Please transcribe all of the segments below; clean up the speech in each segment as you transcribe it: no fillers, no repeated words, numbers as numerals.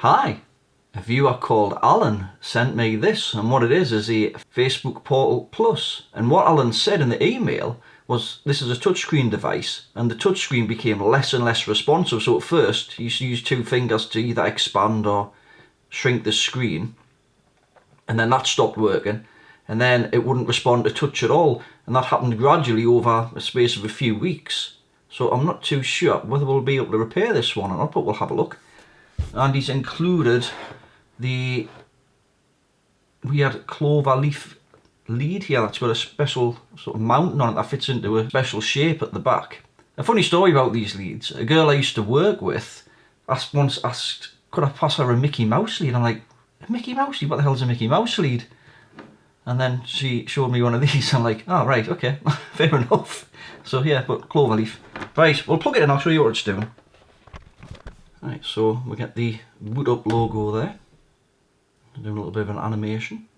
Hi, a viewer called Alan sent me this, and what it is a Facebook Portal Plus. And what Alan said in the email was this is a touchscreen device, and the touchscreen became less and less responsive. So at first you used to use two fingers to either expand or shrink the screen, and then that stopped working, and then it wouldn't respond to touch at all, and that happened gradually over a space of a few weeks. So I'm not too sure whether we'll be able to repair this one or not, but we'll have a look. And he's included we had clover leaf lead here that's got a special sort of mounting on it that fits into a special shape at the back. A funny story about these leads: a girl I used to work with once asked, could I pass her a Mickey Mouse lead? I'm like, a Mickey Mouse lead? What the hell is a Mickey Mouse lead? And then she showed me one of these. I'm like, oh right, okay, fair enough. So yeah, but clover leaf. Right, we'll plug it in, I'll show you what it's doing. Right, so we get the boot up logo there. Doing a little bit of an animation.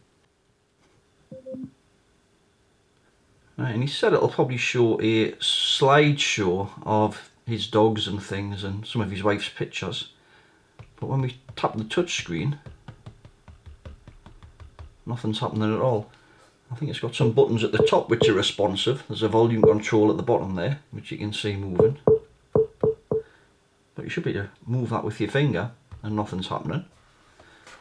Right, and he said it'll probably show a slideshow of his dogs and things and some of his wife's pictures. But when we tap the touch screen, nothing's happening at all. I think it's got some buttons at the top which are responsive. There's a volume control at the bottom there, which you can see moving. But you should be able to move that with your finger and nothing's happening.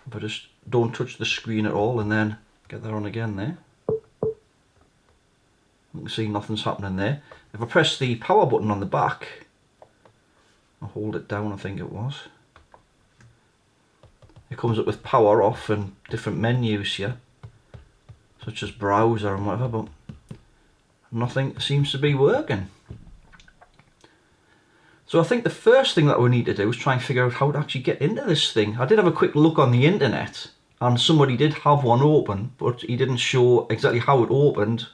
If I just don't touch the screen at all and then get that on again there, you can see nothing's happening there. If I press the power button on the back, I'll hold it down, I think it was, it comes up with power off and different menus here, such as browser and whatever, but nothing seems to be working. So I think the first thing that we need to do is try and figure out how to actually get into this thing. I did have a quick look on the internet and somebody did have one open, but he didn't show exactly how it opened,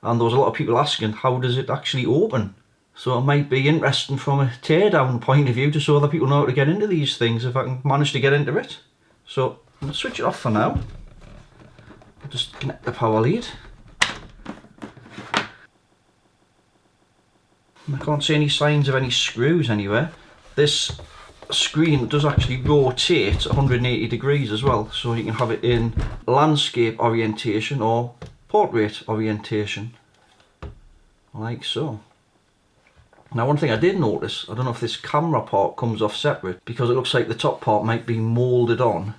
and there was a lot of people asking how does it actually open. So it might be interesting from a teardown point of view to show other people know how to get into these things if I can manage to get into it. So I'm going to switch it off for now. I'll just connect the power lead. I can't see any signs of any screws anywhere. This screen does actually rotate 180 degrees as well, so you can have it in landscape orientation or portrait orientation, like so. Now one thing I did notice, I don't know if this camera part comes off separate, because it looks like the top part might be moulded on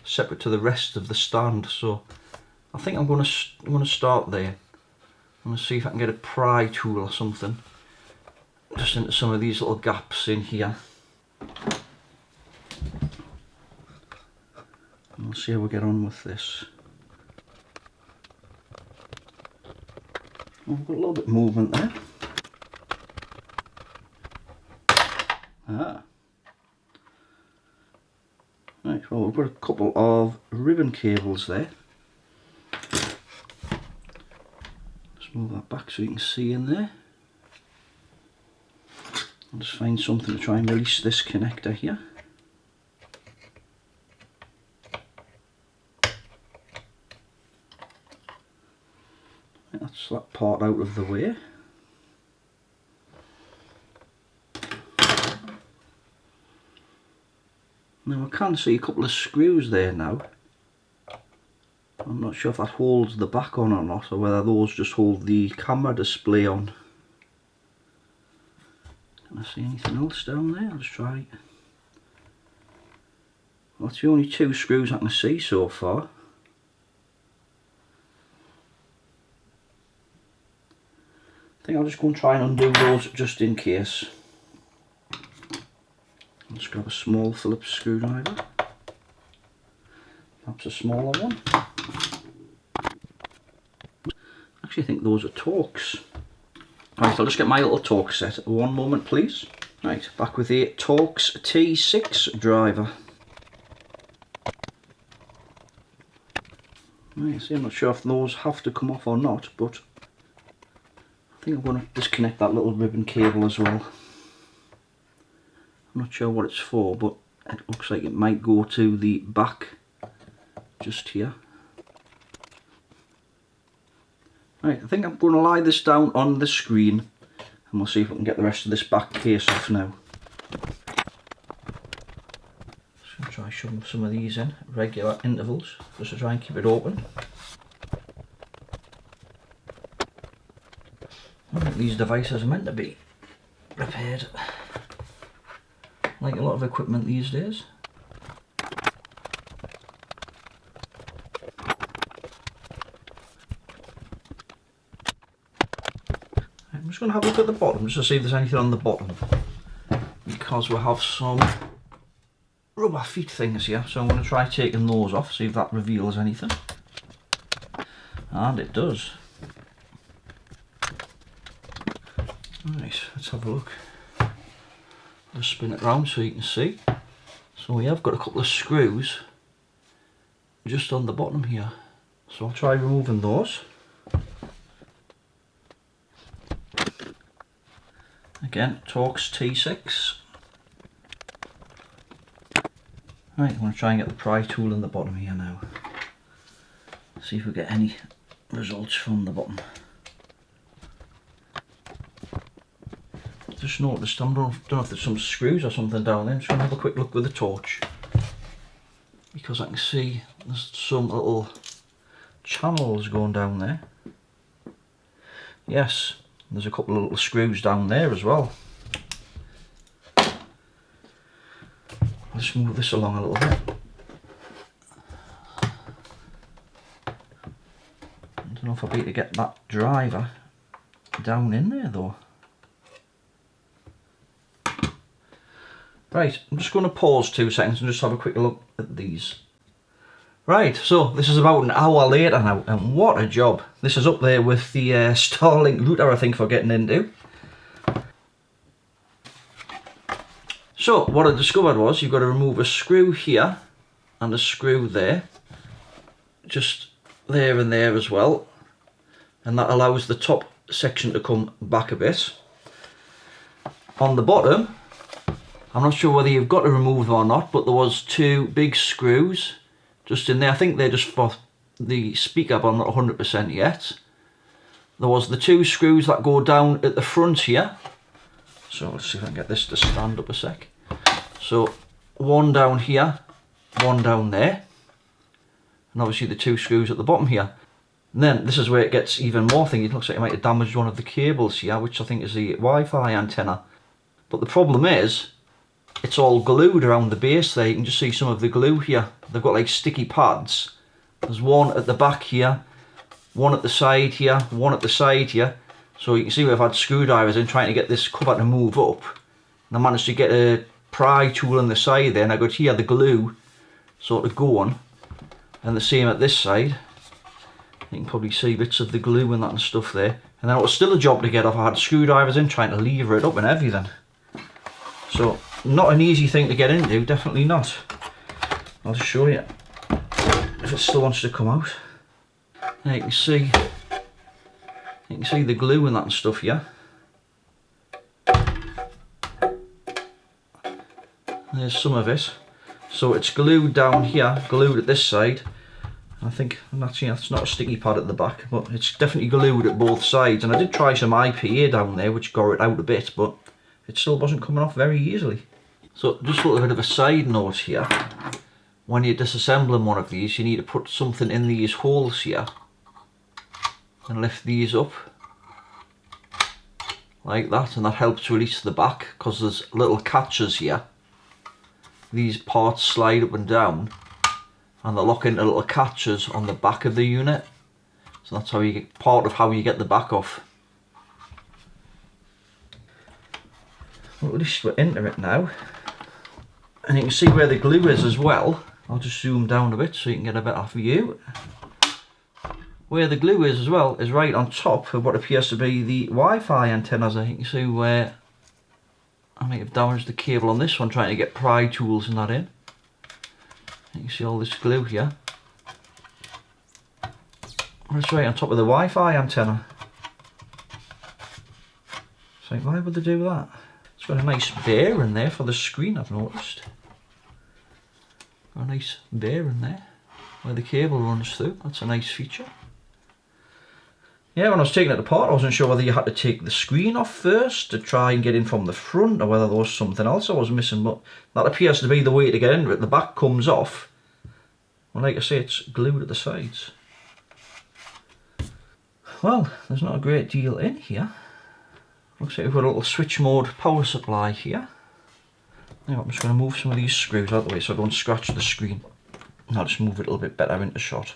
separate to the rest of the stand, so I think I'm going to start there. I'm going to see if I can get a pry tool or something just into some of these little gaps in here. And we'll see how we get on with this. Oh, we've got a little bit of movement there. Ah. Right, well we've got a couple of ribbon cables there. Just move that back so you can see in there. I'll just find something to try and release this connector here. That's that part out of the way. Now I can see a couple of screws there now. I'm not sure if that holds the back on or not, or whether those just hold the camera display on. Can I see anything else down there? I'll just try. Well, that's the only two screws I can see so far. I think I'll just go and try and undo those just in case. I'll just grab a small Phillips screwdriver. Perhaps a smaller one. Actually I think those are Torx. Right, I'll just get my little Torx set. One moment please. Right, back with the Torx T6 driver. Right, see, I'm not sure if those have to come off or not, but I think I'm going to disconnect that little ribbon cable as well. I'm not sure what it's for, but it looks like it might go to the back just here. Right, I think I'm going to lie this down on the screen and we'll see if we can get the rest of this back case off now. try shoving some of these in at regular intervals just to try and keep it open. I think these devices are meant to be repaired like a lot of equipment these days. I'm just going to have a look at the bottom just to see if there's anything on the bottom, because we have some rubber feet things here, so I'm going to try taking those off, see if that reveals anything. And it does. Right, let's have a look. Just spin it round so you can see. So we have got a couple of screws just on the bottom here, so I'll try removing those. Again, Torx T6. Right, I'm going to try and get the pry tool in the bottom here now. See if we get any results from the bottom. Just noticed, I don't know if there's some screws or something down there. I'm just going to have a quick look with the torch, because I can see there's some little channels going down there. Yes, there's a couple of little screws down there as well. Let's move this along a little bit. I don't know if I'll be able to get that driver down in there though. Right, I'm just going to pause 2 seconds and just have a quick look at these. Right, so this is about an hour later now, and what a job. This is up there with the Starlink router I think for getting into. So what I discovered was you've got to remove a screw here and a screw there, just there and there as well, and that allows the top section to come back a bit. On the bottom, I'm not sure whether you've got to remove them or not, but there was 2 big screws just in there. I think they're just for the speaker, but I'm not 100% yet. There was the 2 screws that go down at the front here. So let's see if I can get this to stand up a sec. So one down here, one down there, and obviously the 2 screws at the bottom here. And then this is where it gets even more thingy. It looks like it might have damaged one of the cables here, which I think is the Wi-Fi antenna. But the problem is, it's all glued around the base there. You can just see some of the glue here. They've got like sticky pads. There's one at the back here, one at the side here, one at the side here. So you can see we've had screwdrivers in trying to get this cover to move up. And I managed to get a pry tool on the side there, and I got here the glue sort of going. And the same at this side. You can probably see bits of the glue and that and stuff there. And then it was still a job to get off. I had screwdrivers in trying to lever it up and everything. So not an easy thing to get into, definitely not. I'll just show you if it still wants to come out. Now you can see the glue and that and stuff here. There's some of it. So it's glued down here, glued at this side. I think actually that's not a sticky pad at the back, but it's definitely glued at both sides. And I did try some IPA down there, which got it out a bit, but it still wasn't coming off very easily. So just a little bit of a side note here. When you're disassembling one of these, you need to put something in these holes here and lift these up like that, and that helps release the back because there's little catches here. These parts slide up and down and they lock into little catches on the back of the unit. So that's how you get part of how you get the back off. Well, at least we're into it now. And you can see where the glue is as well. I'll just zoom down a bit so you can get a better view. Where the glue is as well is right on top of what appears to be the Wi-Fi antennas. I think you can see where I might have damaged the cable on this one trying to get pry tools and that in. You can see all this glue here. It's right on top of the Wi-Fi antenna. So why would they do that? It's got a nice bearing there for the screen, I've noticed. Got a nice bearing there where the cable runs through. That's a nice feature. Yeah, when I was taking it apart, I wasn't sure whether you had to take the screen off first to try and get in from the front, or whether there was something else I was missing, but that appears to be the way to get into it. The back comes off. Well, like I say, it's glued at the sides. Well, there's not a great deal in here. Looks like we've got a little switch mode power supply here. Now I'm just going to move some of these screws out of the way so I don't scratch the screen. And I'll just move it a little bit better into shot.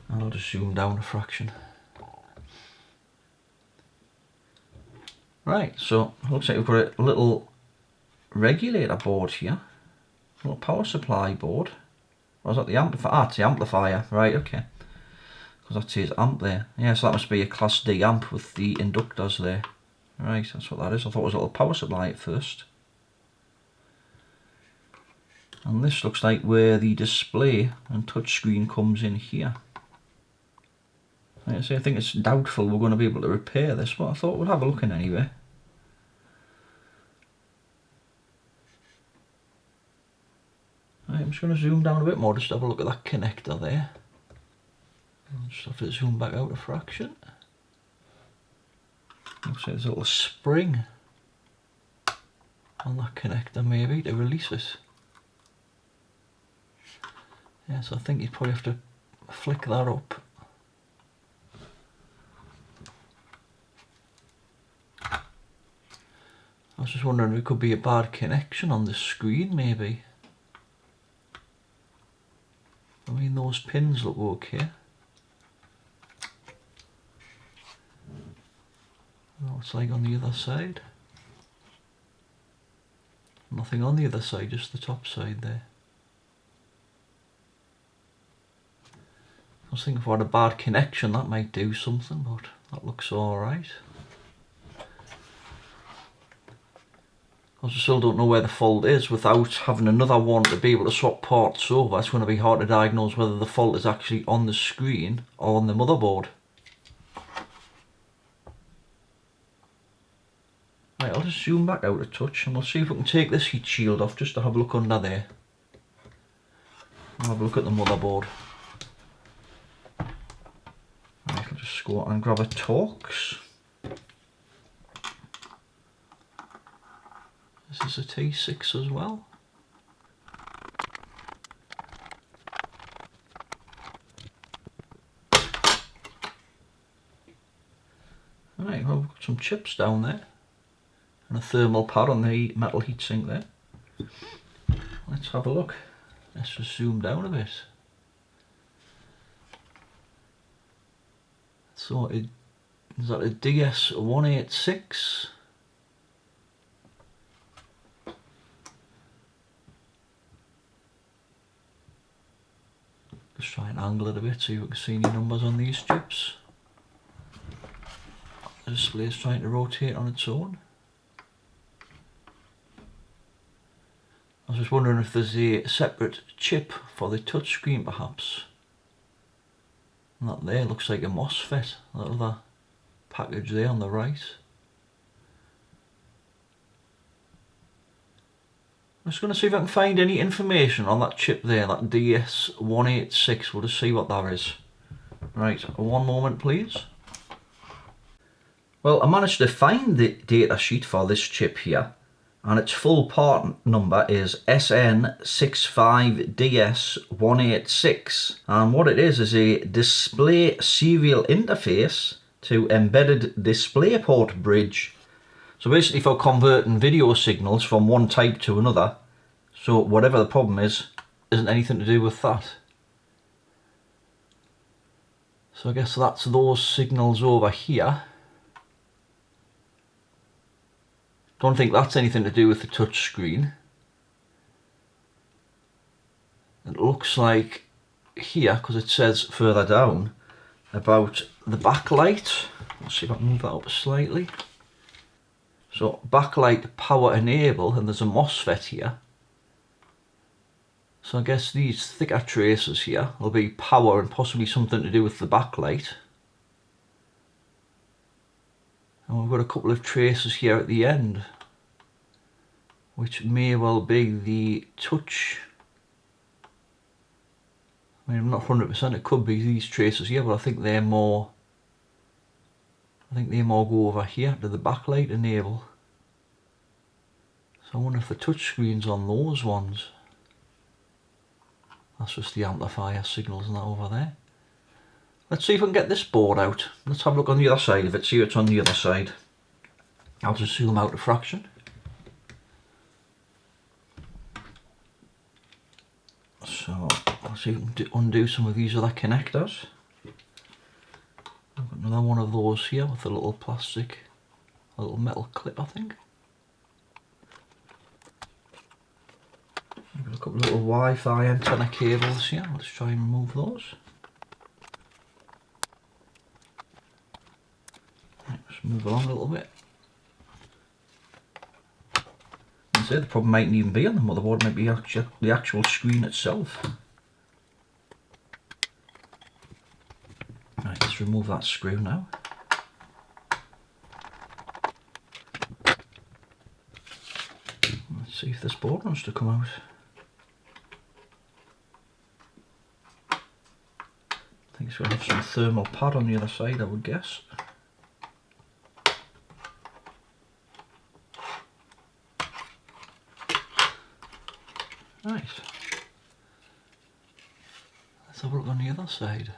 And I'll just zoom down a fraction. Right, so it looks like we've got a little regulator board here. A little power supply board. Or is that the amplifier? Ah, it's the amplifier. Right, okay. Because that says amp there. Yeah, so that must be a Class D amp with the inductors there. Right, that's what that is. I thought it was a little power supply at first. And this looks like where the display and touchscreen comes in here. Like I say, I think it's doubtful we're going to be able to repair this, but I thought we'd have a look in anyway. Right, I'm just going to zoom down a bit more just to have a look at that connector there. I'll just have to zoom back out a fraction. Looks like there's a little spring on that connector maybe to release it. Yeah, so I think you'd probably have to flick that up. I was just wondering if it could be a bad connection on the screen maybe. I mean, those pins look okay. What's like on the other side? Nothing on the other side, just the top side there. I was thinking if I had a bad connection that might do something, but that looks alright. I still don't know where the fault is without having another one to be able to swap parts over. It's going to be hard to diagnose whether the fault is actually on the screen or on the motherboard. Right, I'll just zoom back out a touch and we'll see if we can take this heat shield off just to have a look under there. I'll have a look at the motherboard. Right, I'll just go out and grab a Torx. This is a T6 as well. Right, well, we've got some chips down there and a thermal pad on the metal heatsink there. Let's have a look. Let's just zoom down a bit. So is that a DS186? Just try and angle it a bit so you can see any numbers on these chips. The display is trying to rotate on its own. I was just wondering if there's a separate chip for the touchscreen perhaps. And that there looks like a MOSFET, that other package there on the right. I'm just going to see if I can find any information on that chip there, that DS186. We'll just see what that is. Right, one moment please. Well, I managed to find the data sheet for this chip here, and its full part number is SN65DS186, and what it is a display serial interface to embedded DisplayPort bridge. So basically for converting video signals from one type to another, so whatever the problem is, isn't anything to do with that. So I guess that's those signals over here. Don't think that's anything to do with the touch screen. It looks like here, because it says further down about the backlight. Let's see if I can move that up slightly. So backlight power enable, and there's a MOSFET here. So I guess these thicker traces here will be power and possibly something to do with the backlight. And we've got a couple of traces here at the end, which may well be the touch I mean, I'm not 100%, it could be these traces here, but I think they're more, go over here to the backlight enable. So I wonder if the touchscreen's on those ones. That's just the amplifier signals and that over there. Let's see if we can get this board out. Let's have a look on the other side of it, see what's on the other side. I'll just zoom out a fraction. So I'll see if we can undo some of these other connectors. I've got another one of those here with a little plastic, a little metal clip, I think. I've got a couple of little Wi-Fi antenna cables here. Let's try and remove those. Right, let's move along a little bit. The problem mightn't even be on the motherboard, it might be the actual screen itself. Right, let's remove that screw now. Let's see if this board wants to come out. I think it's going to have some thermal pad on the other side, I would guess. Right, let's have a look on the other side.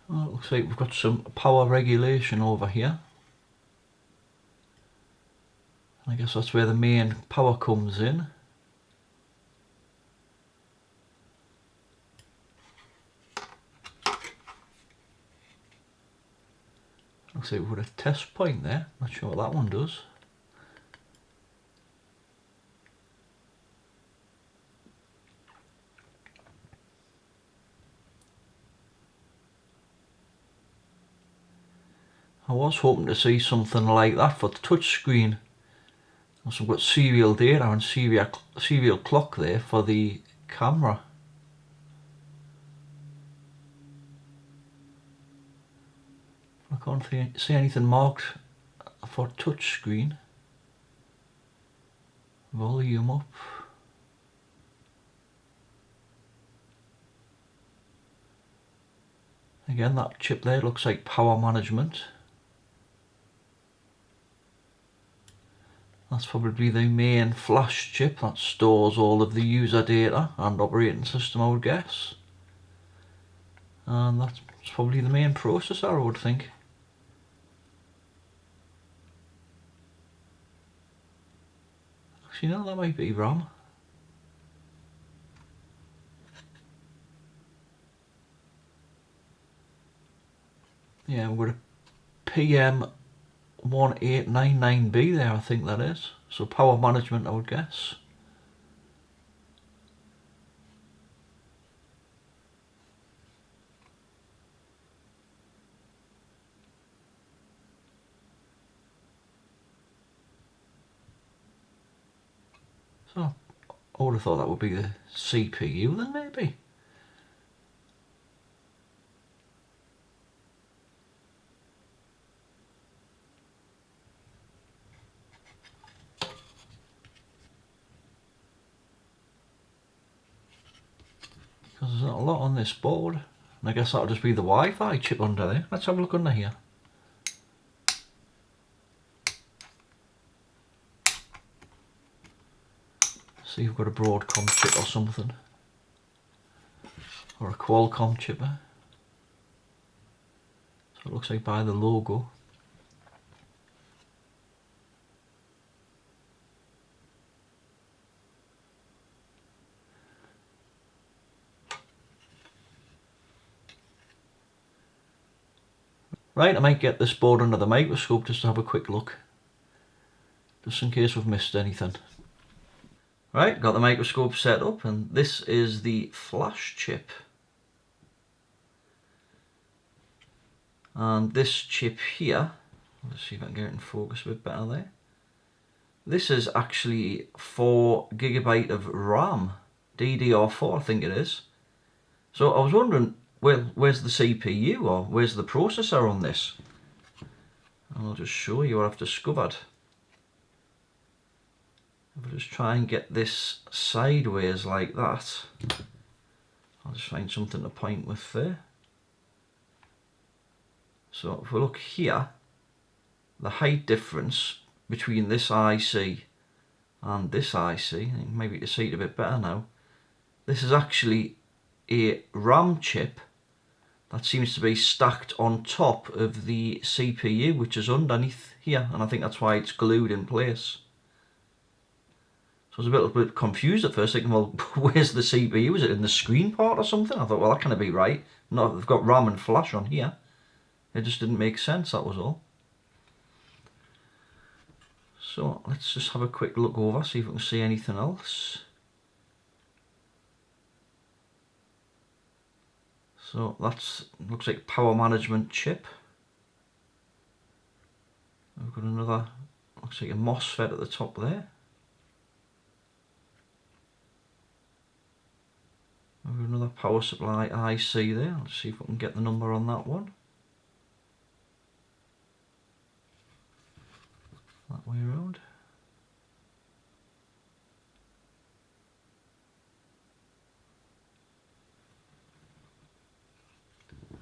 Well, it looks like we've got some power regulation over here. I guess that's where the main power comes in. Looks like we've got a test point there, not sure what that one does. I was hoping to see something like that for the touchscreen. Also we've got serial data and serial clock there for the camera. I can't see anything marked for touchscreen. Volume up. Again, that chip there looks like power management. That's probably the main flash chip that stores all of the user data and operating system, I would guess. And that's probably the main processor, I would think. Actually, no, that might be RAM. Yeah, we've got a PM1899B there, I think that is. So power management, I would guess. So I would have thought that would be the CPU then, maybe. Because there's not a lot on this board. And I guess that'll just be the Wi-Fi chip under there. Let's have a look under here. See if we've got a Broadcom chip or something. Or a Qualcomm chip. So it looks like by the logo. Right, I might get this board under the microscope just to have a quick look. Just in case we've missed anything. Right, got the microscope set up, and this is the flash chip. And this chip here, let's see if I can get it in focus a bit better there. This is actually 4 GB of RAM, DDR4 I think it is. So I was wondering, well, where's the CPU or where's the processor on this? And I'll just show you what I've discovered. If I just try and get this sideways like that, I'll just find something to point with there. So if we look here, the height difference between this IC and this IC, maybe you can see it a bit better now. This is actually a RAM chip that seems to be stacked on top of the CPU, which is underneath here, and I think that's why it's glued in place. So I was a little bit confused at first, thinking, well, where's the CPU? Is it in the screen part or something? I thought, well, that can't be right. No, they've got RAM and flash on here. It just didn't make sense, that was all. So let's just have a quick look over, see if we can see anything else. So that's, looks like power management chip. We've got another, looks like a MOSFET at the top there. We've got another power supply IC there. Let's see if we can get the number on that one. That way around.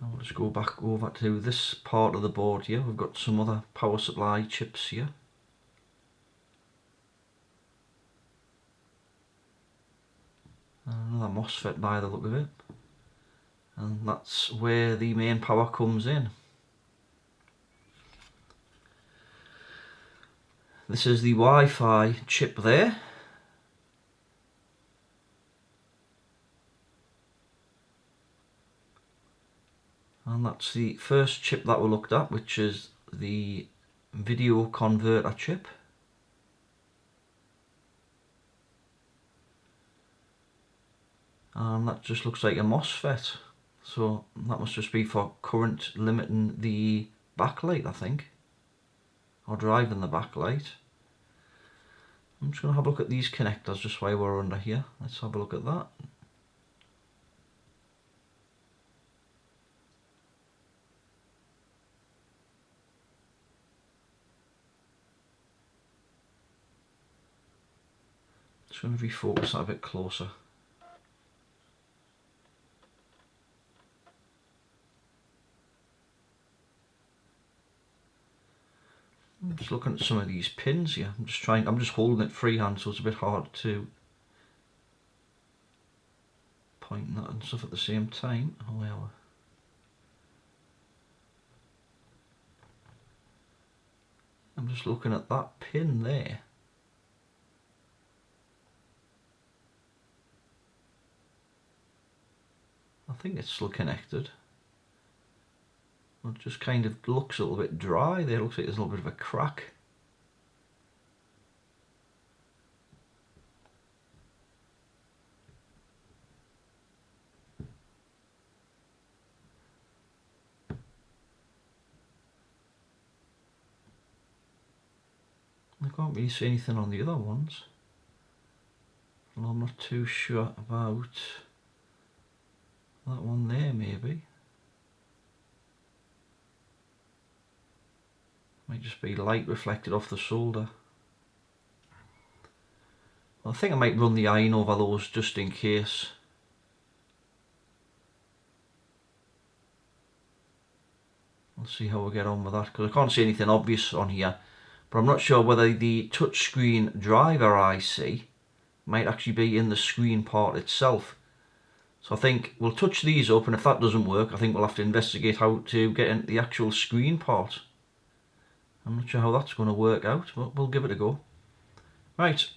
I'll just go back over to this part of the board here. We've got some other power supply chips here. Another MOSFET by the look of it. And that's where the main power comes in. This is the Wi-Fi chip there. And that's the first chip that we looked at, which is the video converter chip. And that just looks like a MOSFET. So that must just be for current limiting the backlight, I think. Or driving the backlight. I'm just going to have a look at these connectors just while we're under here. Let's have a look at that. Just going to refocus that a bit closer. I'm just looking at some of these pins here. I'm just holding it freehand, so it's a bit hard to point that and stuff at the same time. Oh well. I'm just looking at that pin there. I think it's still connected. It just kind of looks a little bit dry there. It looks like there's a little bit of a crack. I can't really see anything on the other ones. Well, I'm not too sure about that one there, maybe. Might just be light reflected off the solder. Well, I think I might run the iron over those just in case. Let's see how we get on with that, because I can't see anything obvious on here. But I'm not sure whether the touchscreen driver IC might actually be in the screen part itself. So I think we'll touch these up, and if that doesn't work, I think we'll have to investigate how to get into the actual screen part. I'm not sure how that's going to work out, but we'll give it a go. Right.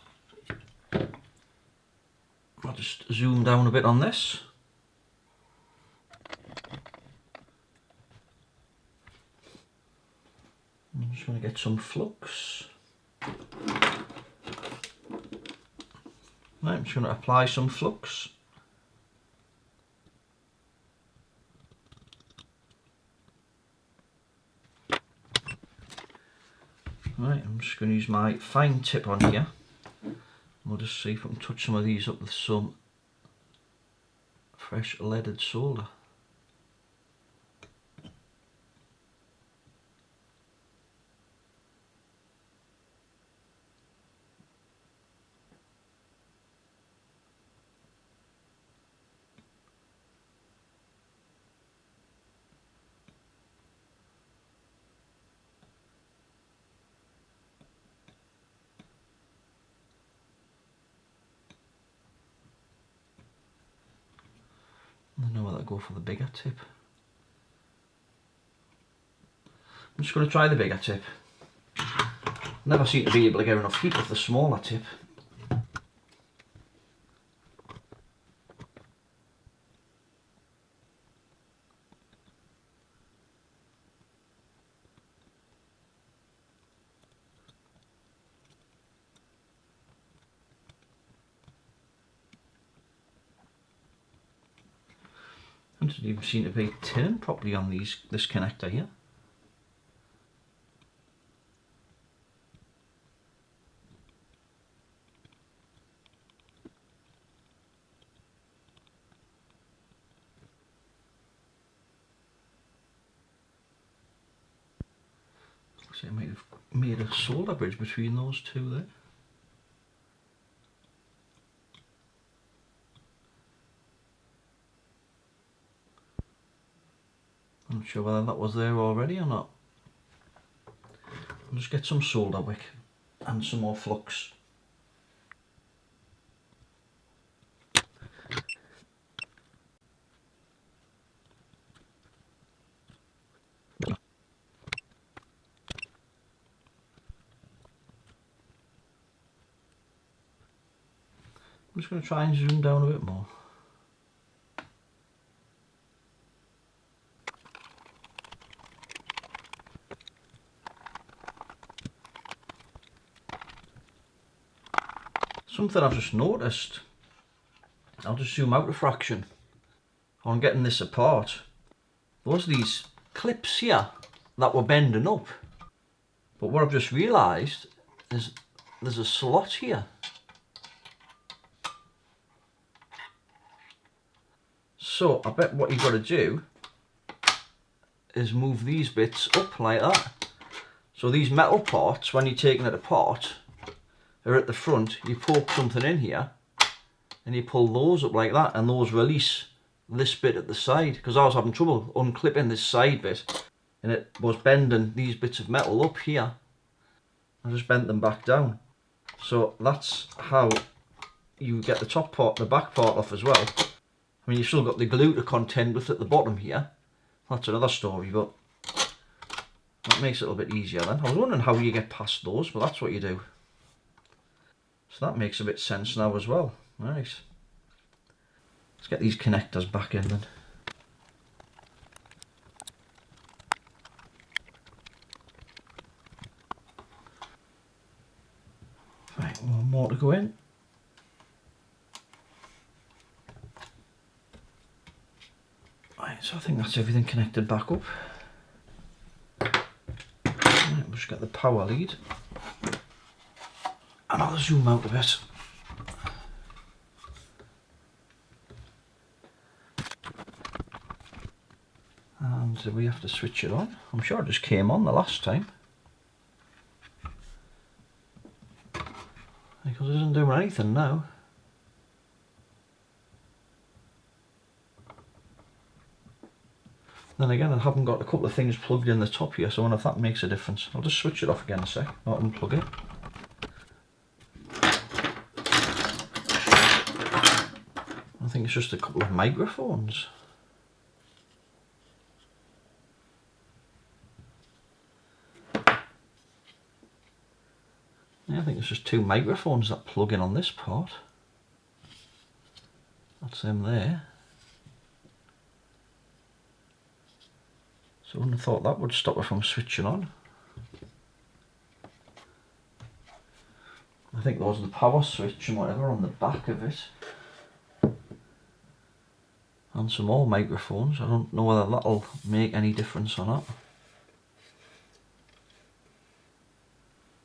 I'll just zoom down a bit on this. I'm just going to get some flux. Right, I'm just going to apply some flux. Right, I'm just going to use my fine tip on here. We'll just see if I can touch some of these up with some fresh leaded solder. might go for the bigger tip. I'm just going to try the bigger tip. Never seem to be able to get enough heat with the smaller tip. It doesn't even seem to be turning properly on this connector here. Looks like I might have made a solder bridge between those two there. I'm not sure whether that was there already or not. I'll just get some solder wick and some more flux. I'm just going to try and zoom down a bit more. Something I've just noticed, I'll just zoom out a fraction on getting this apart. There was these clips here that were bending up, but what I've just realised is there's a slot here. So I bet what you've got to do is move these bits up like that. So these metal parts, when you're taking it apart, are at the front. You poke something in here and you pull those up like that, and those release this bit at the side, because I was having trouble unclipping this side bit and it was bending these bits of metal up here. I just bent them back down. So that's how you get the top part and the back part off as well. I mean, you've still got the glue to contend with at the bottom here. That's another story, but that makes it a little bit easier then. I was wondering how you get past those, but that's what you do. So that makes a bit of sense now as well. Nice. Let's get these connectors back in then. Right, one more to go in. Right, so I think that's everything connected back up. Right, we'll just get the power lead. And I'll zoom out a bit. And we have to switch it on. I'm sure it just came on the last time, because it isn't doing anything now. Then again, I haven't got a couple of things plugged in the top here, so I wonder if that makes a difference. I'll just switch it off again a sec, not unplug it. I think it's just a couple of microphones. Yeah, I think it's just two microphones that plug in on this part. That's them there. So I wouldn't have thought that would stop it from switching on. I think those are the power switch and whatever on the back of it. And some more microphones. I don't know whether that'll make any difference or not.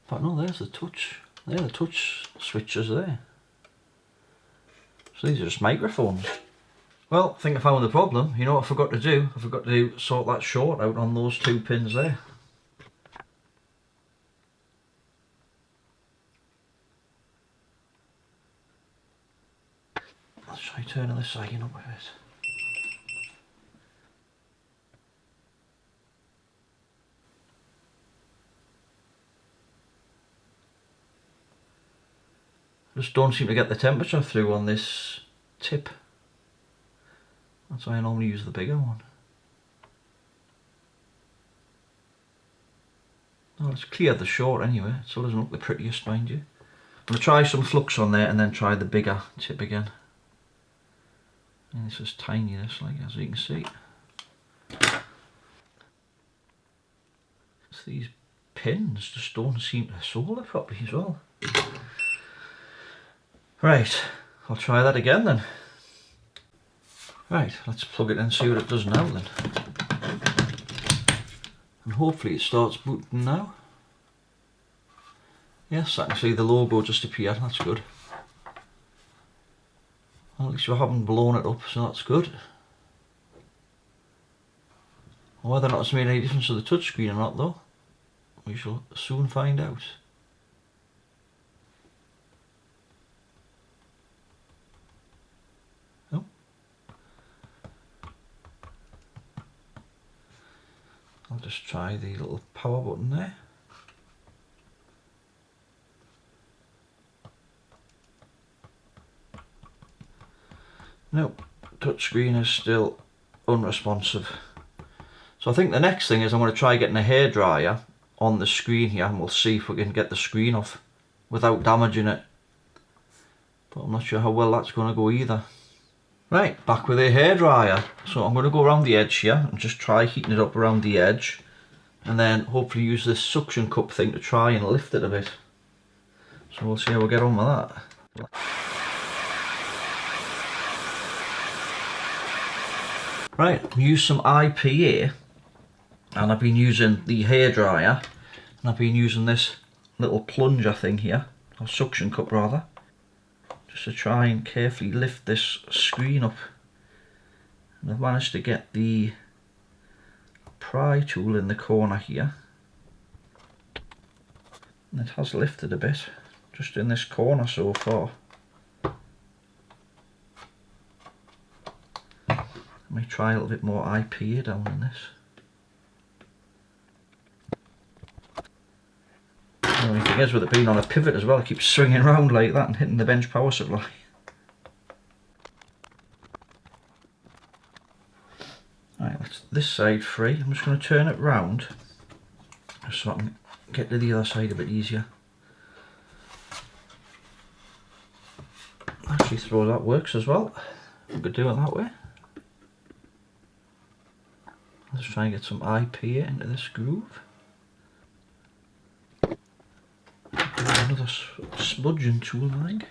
But no, there's the touch. There are the touch switches there. So these are just microphones. Well, I think I found the problem. You know what I forgot to do? I forgot to sort that short out on those two pins there. Let's try turning this side up a bit. Just don't seem to get the temperature through on this tip. That's why I normally use the bigger one. Oh, it's clear the short anyway, it still doesn't look the prettiest, mind you. I'm going to try some flux on there and then try the bigger tip again. And this is tiny, this, like, as you can see. It's these pins just don't seem to solder properly as well. Right, I'll try that again then. Right, let's plug it in and see what it does now then. And hopefully it starts booting now. Yes, I can see the logo just appeared, that's good. Well, at least we haven't blown it up, so that's good. Whether or not it's made any difference to the touchscreen or not though, we shall soon find out. Oh. I'll just try the little power button there. Nope, touchscreen is still unresponsive. So I think the next thing is I'm going to try getting a hairdryer on the screen here and we'll see if we can get the screen off without damaging it. But I'm not sure how well that's going to go either. Right, back with a hairdryer. So I'm going to go around the edge here and just try heating it up around the edge. And then hopefully use this suction cup thing to try and lift it a bit. So we'll see how we get on with that. Right, I've used some IPA and I've been using the hairdryer and I've been using this little plunger thing here, or suction cup rather, just to try and carefully lift this screen up. And I've managed to get the pry tool in the corner here and it has lifted a bit, just in this corner so far. Let me try a little bit more IPA down in this. The only thing is with it being on a pivot as well, it keeps swinging around like that and hitting the bench power supply. Right, that's this side free. I'm just going to turn it round so I can get to the other side a bit easier. Actually, throw that works as well. We could do it that way. Let's try and get some IPA into this groove. Another smudging tool, I think.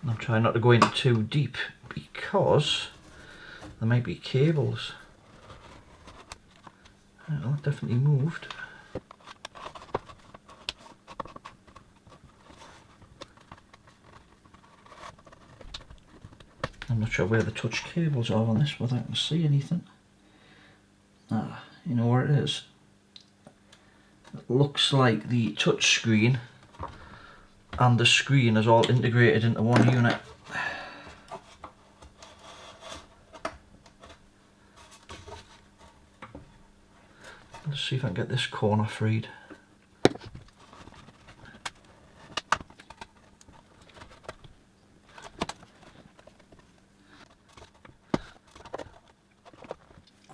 I'm trying not to go in too deep because there might be cables. Well, that definitely moved. I'm not sure where the touch cables are on this without I can see anything. Ah, you know where it is. It looks like the touch screen and the screen is all integrated into one unit. Let's see if I can get this corner freed.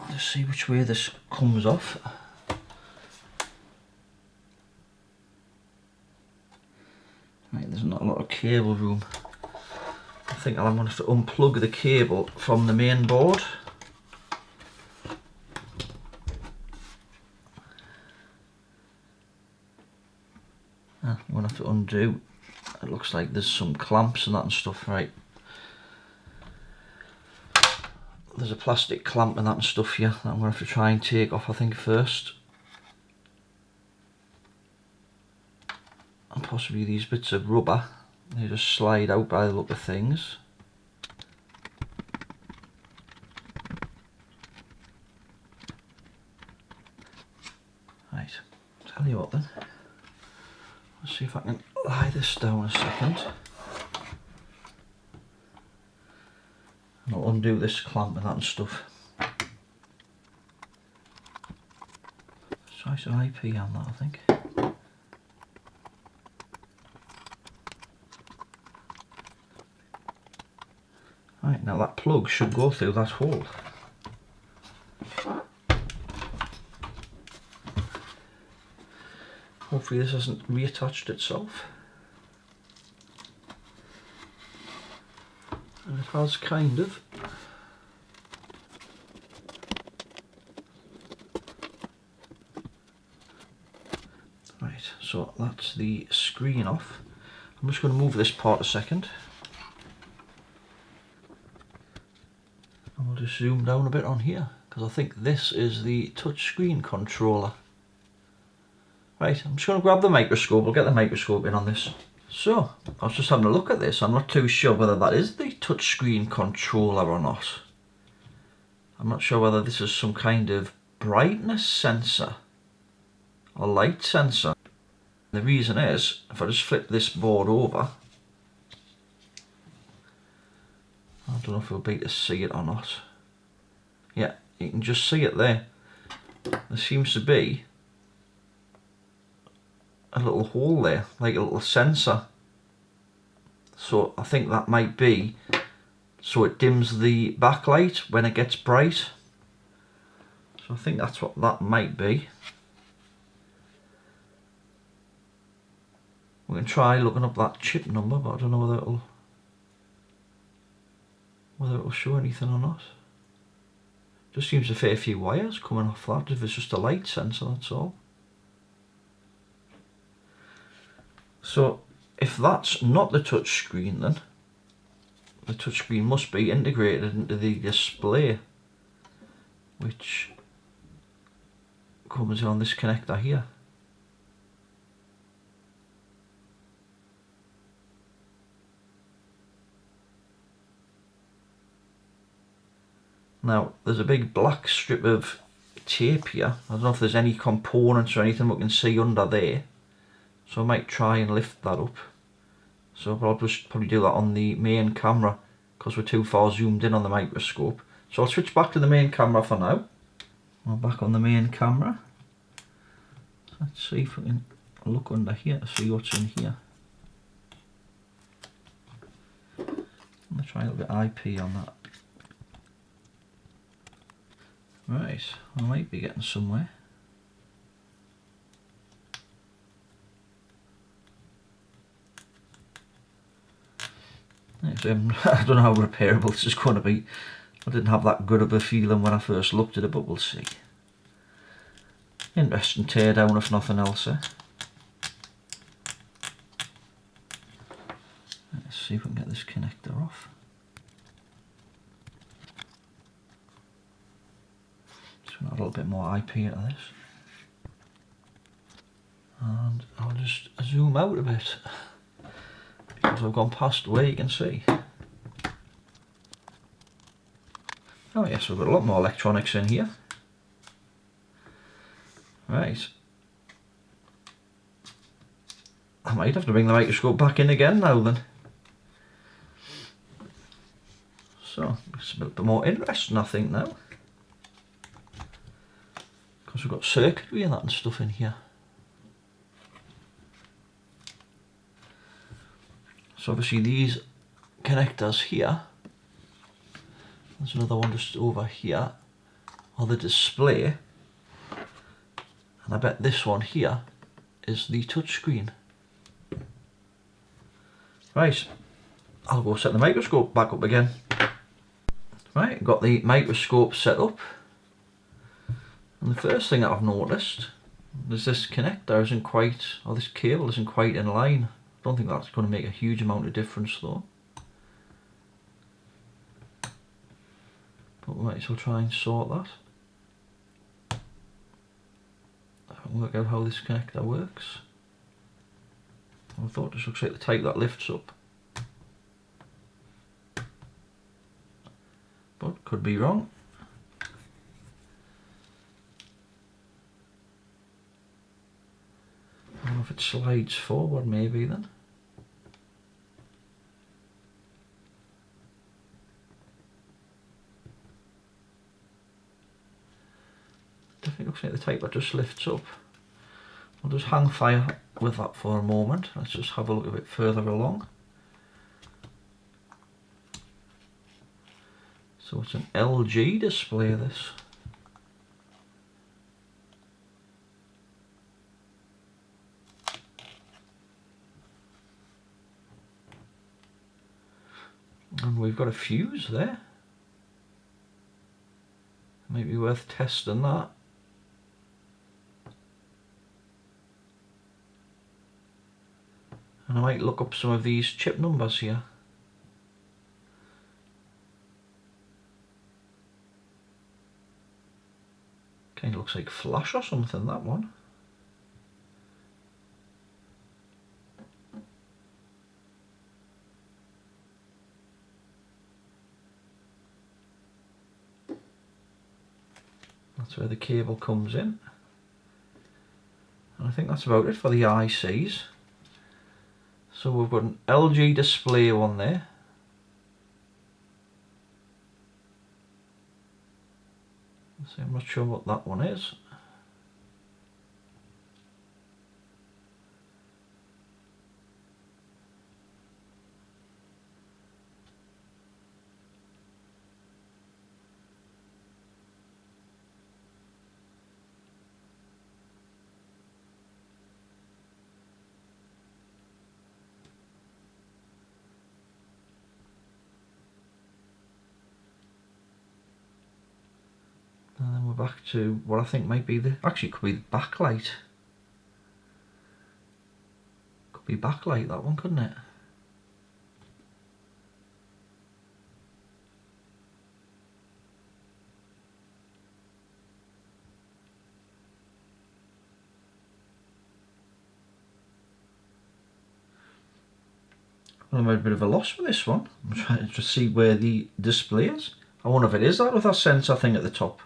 Let's see which way this comes off. Right, there's not a lot of cable room. I think I'm going to have to unplug the cable from the main board. I'm going to have to undo. It looks like there's some clamps and that and stuff, right. There's a plastic clamp and that and stuff here that I'm going to have to try and take off, I think, first. And possibly these bits of rubber. They just slide out by the look of things. Right, tell you what then. Let's see if I can lie this down a second. And I'll undo this clamp and that and stuff. Let's try some IP on that, I think. Right, now that plug should go through that hole. Hopefully this hasn't reattached itself. And it has kind of. Right, so that's the screen off. I'm just going to move this part a second. And we'll just zoom down a bit on here, because I think this is the touchscreen controller. Right, I'm just going to grab the microscope, we'll get the microscope in on this. So, I was just having a look at this, I'm not too sure whether that is the touchscreen controller or not. I'm not sure whether this is some kind of brightness sensor or light sensor. The reason is, if I just flip this board over, I don't know if it'll be to see it or not. Yeah, you can just see it there. There seems to be a little hole there, like a little sensor. So I think that might be so it dims the backlight when it gets bright. So I think that's what that might be. We can try looking up that chip number, but I don't know whether it'll show anything or not. Just seems a fair few wires coming off that, if it's just a light sensor, that's all. So if that's not the touch screen, then the touch screen must be integrated into the display, which comes on this connector here. Now there's a big black strip of tape here. I don't know if there's any components or anything we can see under there, so I might try and lift that up. So I'll just probably do that on the main camera because we're too far zoomed in on the microscope. So I'll switch back to the main camera for now. I'm back on the main camera. Let's see if we can look under here to see what's in here. I'm going to try a little bit IP on that. Right, I might be getting somewhere. I don't know how repairable this is going to be. I didn't have that good of a feeling when I first looked at it, but we'll see. Interesting teardown if nothing else, eh? Let's see if we can get this connector off. Just add a little bit more IP into this. And I'll just zoom out a bit, because I've gone past where you can see. Oh yes, we've got a lot more electronics in here. Right. I might have to bring the microscope back in again now then. So, it's a bit more interesting I think now. Because we've got circuitry and that and stuff in here. So obviously these connectors here, there's another one just over here, are the display, and I bet this one here is the touch screen. Right, I'll go set the microscope back up again. Right, got the microscope set up, and the first thing that I've noticed is this connector isn't quite, or this cable isn't quite in line. I don't think that's going to make a huge amount of difference though. But we might as well try and sort that. Work out how this connector works. I thought this looks like the type that lifts up. But could be wrong. I don't know if it slides forward maybe then. Definitely looks like the type that just lifts up. I'll just hang fire with that for a moment. Let's just have a look a bit further along. So it's an LG display, this. And we've got a fuse there. Might be worth testing that. And I might look up some of these chip numbers here. Kind of looks like flash or something, that one. That's where the cable comes in. And I think that's about it for the ICs. So we've got an LG display one there. So I'm not sure what that one is. And then we're back to what I think might be the, actually it could be the backlight. Could be backlight, that one, couldn't it? I'm at a bit of a loss with this one. I'm trying to see where the display is. I wonder if it is that with that sensor thing at the top.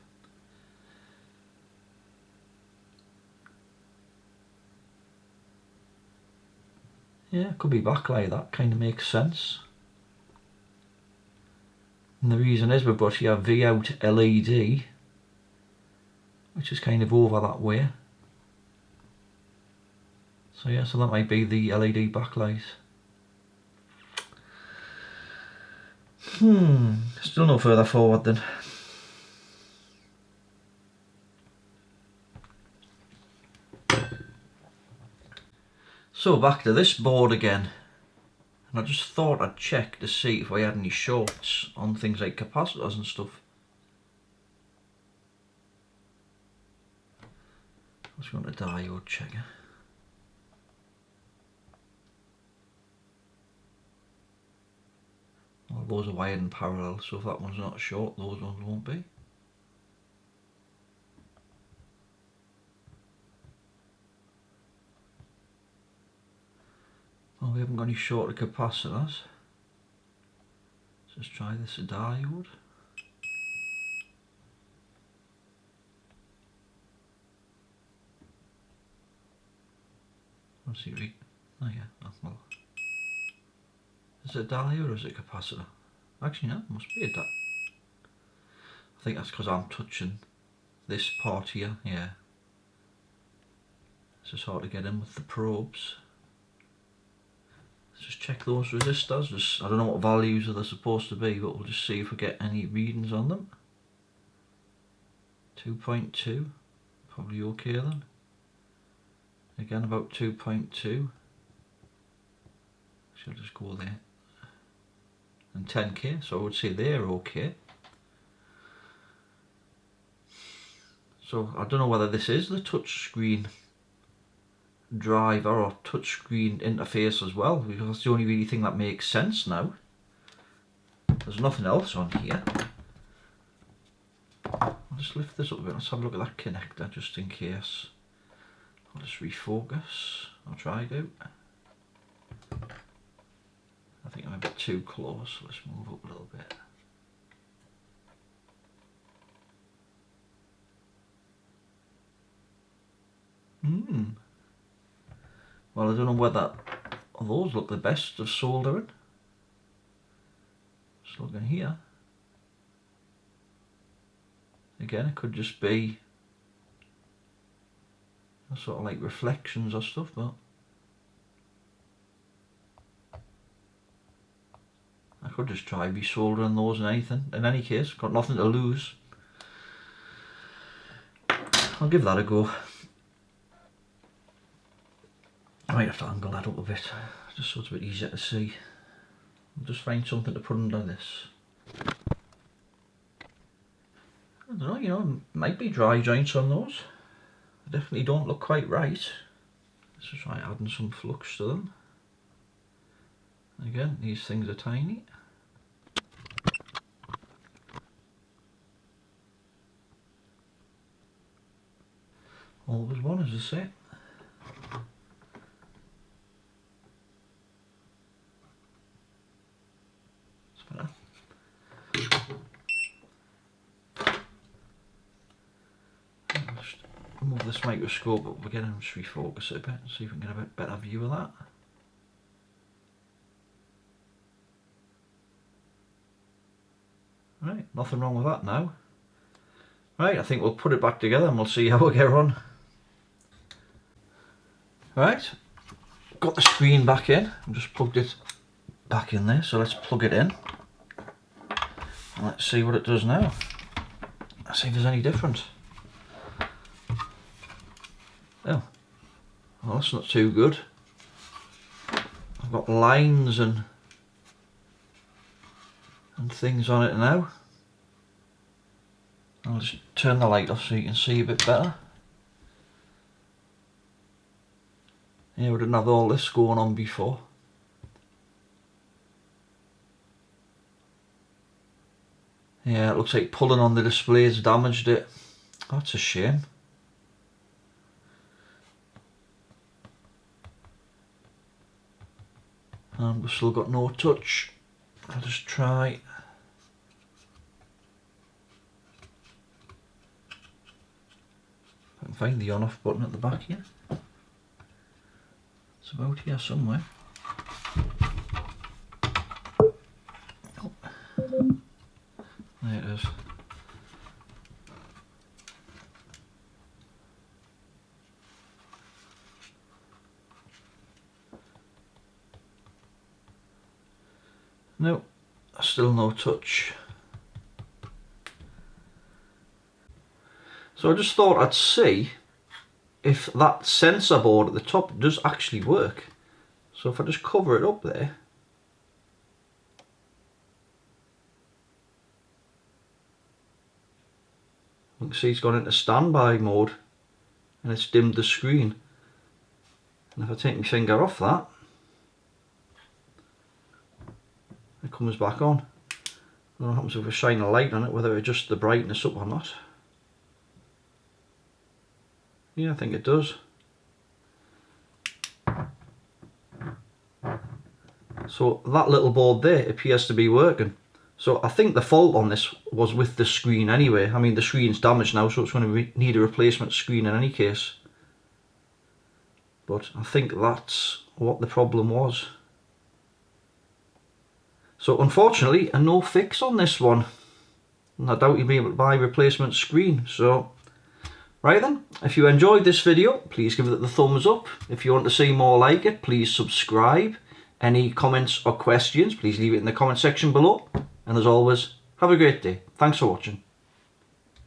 Yeah, it could be backlight, that kind of makes sense. And the reason is we've got here V out LED, which is kind of over that way. So yeah, so that might be the LED backlight. Still no further forward then. So back to this board again. And I just thought I'd check to see if I had any shorts on things like capacitors and stuff. Let's go on a diode checker. Well, those are wired in parallel, so if that one's not short, those ones won't be. Well, we haven't got any shorter capacitors. Let's try this diode. Let's see, oh yeah, well, is it a diode or is it a capacitor? Actually no, it must be a diode. I think that's because I'm touching this part here, yeah. It's just hard to get in with the probes. Let's just check those resistors. I don't know what values they're supposed to be, but we'll just see if we get any readings on them. 2.2, probably okay then. Again about 2.2. I'll just go there. And 10k, so I would say they're okay. So I don't know whether this is the touchscreen driver or touchscreen interface as well, because that's the only really thing that makes sense now. There's nothing else on here. I'll just lift this up a bit. Let's have a look at that connector just in case. I'll just refocus. I'll try to. I think I'm a bit too close. Let's move up a little bit. Well, I don't know whether those look the best of soldering. Just looking here. Again, it could just be sort of like reflections or stuff, but I could just try resoldering those and anything. In any case, got nothing to lose. I'll give that a go. I might have to angle that up a bit, just so it's a bit easier to see. I'll just find something to put under this. I don't know, you know, might be dry joints on those. They definitely don't look quite right. Let's just try adding some flux to them. Again, these things are tiny. Always one, as I say. It's better. Just remove this microscope up again and just refocus it a bit and see if we can get a bit better view of that. Right, nothing wrong with that now. Right, I think we'll put it back together and we'll see how we get on. Right, got the screen back in. I've just plugged it back in there, so let's plug it in. And let's see what it does now. Let's see if there's any difference. Oh, well, that's not too good. I've got lines and things on it now. I'll just turn the light off so you can see a bit better. Yeah, we didn't have all this going on before. Yeah, it looks like pulling on the display has damaged it. That's a shame. And we've still got no touch. I'll just try. I can find the on off button at the back here. It's about here somewhere. Oh. There it is. No, still no touch. So I just thought I'd see if that sensor board at the top does actually work. So if I just cover it up there, you can see it's gone into standby mode and it's dimmed the screen. And if I take my finger off that, it comes back on. I don't know what happens if I shine a light on it, whether it adjusts the brightness up or not. Yeah, I think it does. So that little board there appears to be working. So I think the fault on this was with the screen anyway. I mean, the screen's damaged now, so it's going to need a replacement screen in any case. But I think that's what the problem was. So unfortunately, a no fix on this one. And I doubt you'll be able to buy a replacement screen. So, right then, if you enjoyed this video, please give it the thumbs up. If you want to see more like it, please subscribe. Any comments or questions, please leave it in the comment section below. And as always, have a great day. Thanks for watching.